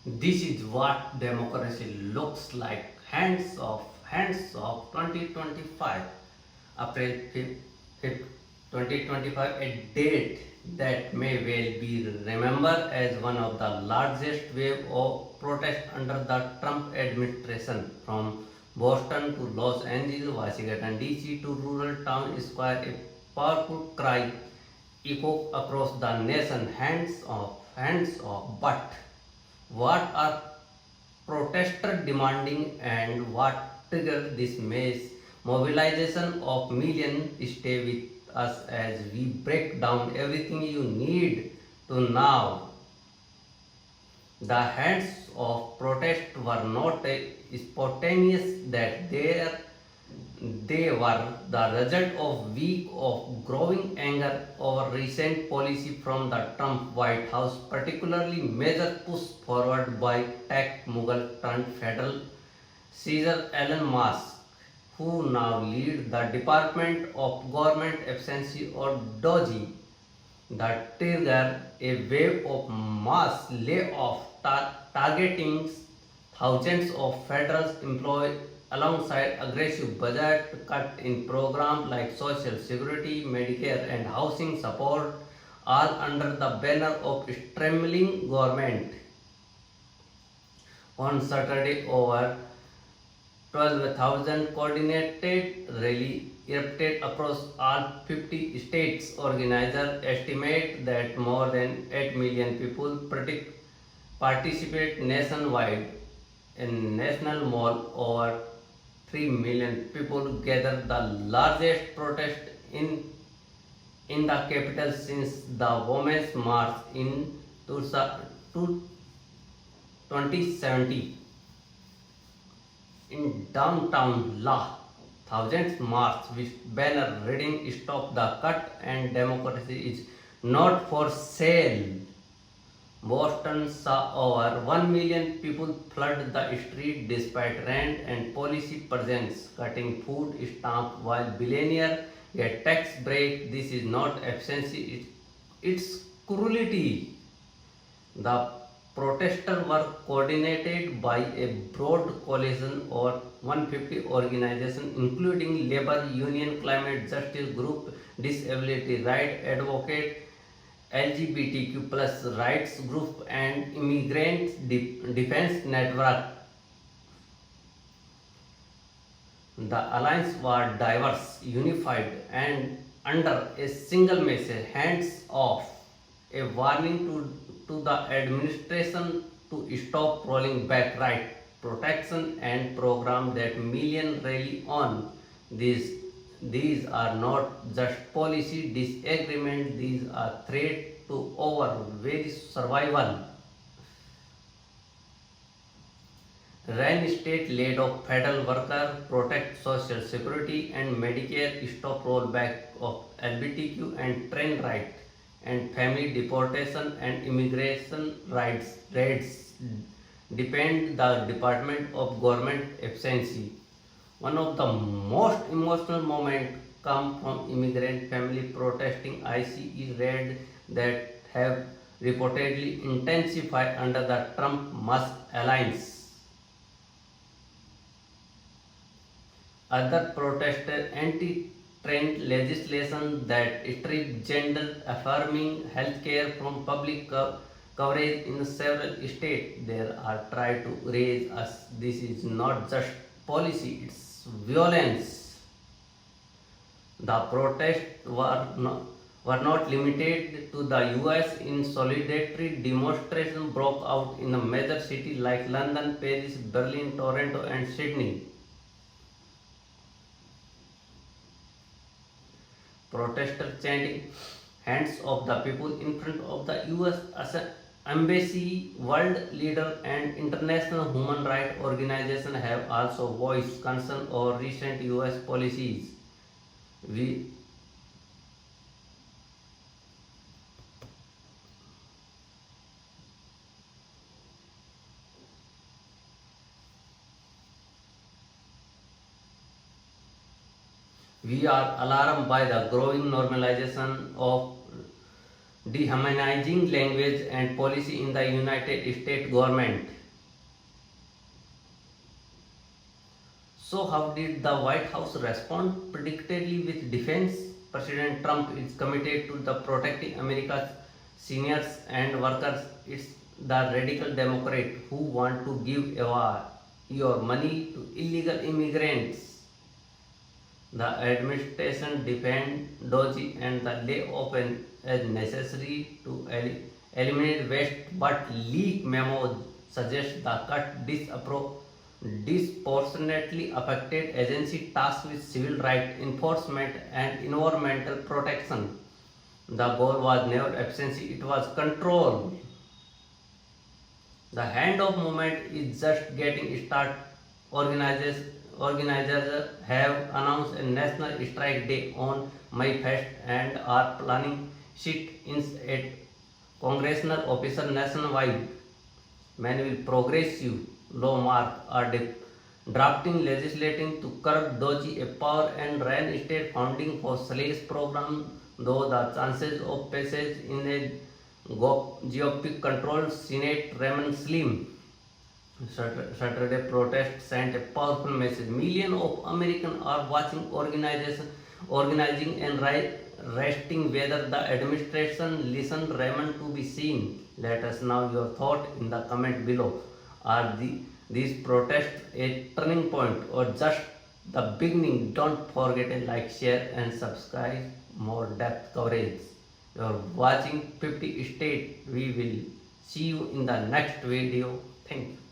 This is what democracy looks like. Hands off 2025. April 5th, 2025, a date that may well be remembered as one of the largest wave of protest under the Trump administration. From Boston to Los Angeles, Washington DC to rural town square, a powerful cry echoed across the nation, hands off. But what are protesters demanding and what triggered this mass mobilization of millions? Stay with us as we break down everything you need to know. The hands of protest were not spontaneous, that they were the result of weeks of growing anger over recent policy from the Trump White House, particularly measures pushed forward by tech mogul turned federal Caesar Elon Musk, who now leads the Department of Government Efficiency or DOGE. That triggered a wave of mass layoff targeting thousands of federal employees alongside aggressive budget cut in programs like Social Security, Medicare and housing support, all under the banner of streamlining government. On Saturday, over 12,000 coordinated rally erupted across all 50 states. Organizers estimate that more than 8 million people participate nationwide. In National Mall, over 3 million people gathered, the largest protest in the capital since the Women's March in 2017. In downtown La, thousands marched with banner reading "Stop the Cut" and "Democracy is not for sale." Boston saw over 1 million people flood the street despite rent and policy presence, cutting food stamps while billionaires get tax break. This is not efficiency, it's cruelty. The protesters were coordinated by a broad coalition of 150 organizations, including labor union, climate justice group, disability rights advocate, LGBTQ plus rights group, and immigrant defense network. The alliance was diverse, unified, and under a single message: hands off. A warning to the administration to stop rolling back right protection and program that millions rely on. These, these are not just policy disagreements, these are threats to our very survival. Ryan state laid off federal workers, protect social security and Medicare, stop rollback of LGBTQ and train right, and family deportation and immigration rights raids depend the Department of Government Efficiency. One of the most emotional moments come from immigrant family protesting ICE raid that have reportedly intensified under the Trump-Musk alliance. Other protested anti-trend legislation that stripped gender-affirming healthcare from public coverage in several states. There are trying to raise us. This is not just policy; it's violence. The protests were not limited to the US. In solidarity, demonstrations broke out in a major cities like London, Paris, Berlin, Toronto, and Sydney. Protesters chanting "Hands of the people" in front of the US embassy. World leaders and international human rights organizations have also voiced concern over recent US policies. We, we are alarmed by the growing normalization of dehumanizing language and policy in the United States government. So how did the White House respond? Predictably with defense. President Trump is committed to the protecting America's seniors and workers. It's the radical Democrat who want to give away your money to illegal immigrants. The administration defend DOGE and the layoff as necessary to eliminate waste, but leak memo suggests the cut disproportionately affected agency tasked with civil rights enforcement and environmental protection. The goal was never efficiency, it was control. The handoff movement is just getting started. Organizers have announced a national strike day on May 1st and are planning sit-ins at congressional offices nationwide. Many will progressive lawmakers are drafting legislation to curb DOGE, a power and reinstate funding for slash program, though the chances of passage in a GOP-controlled Senate remain slim. Saturday protest sent a powerful message. Millions of Americans are watching, organizing and resting whether the administration listen remain to be seen. Let us know your thought in the comment below. Are these protests a turning point or just the beginning? Don't forget to like, share and subscribe more depth coverage. You are watching 50 State. We will see you in the next video. Thank you.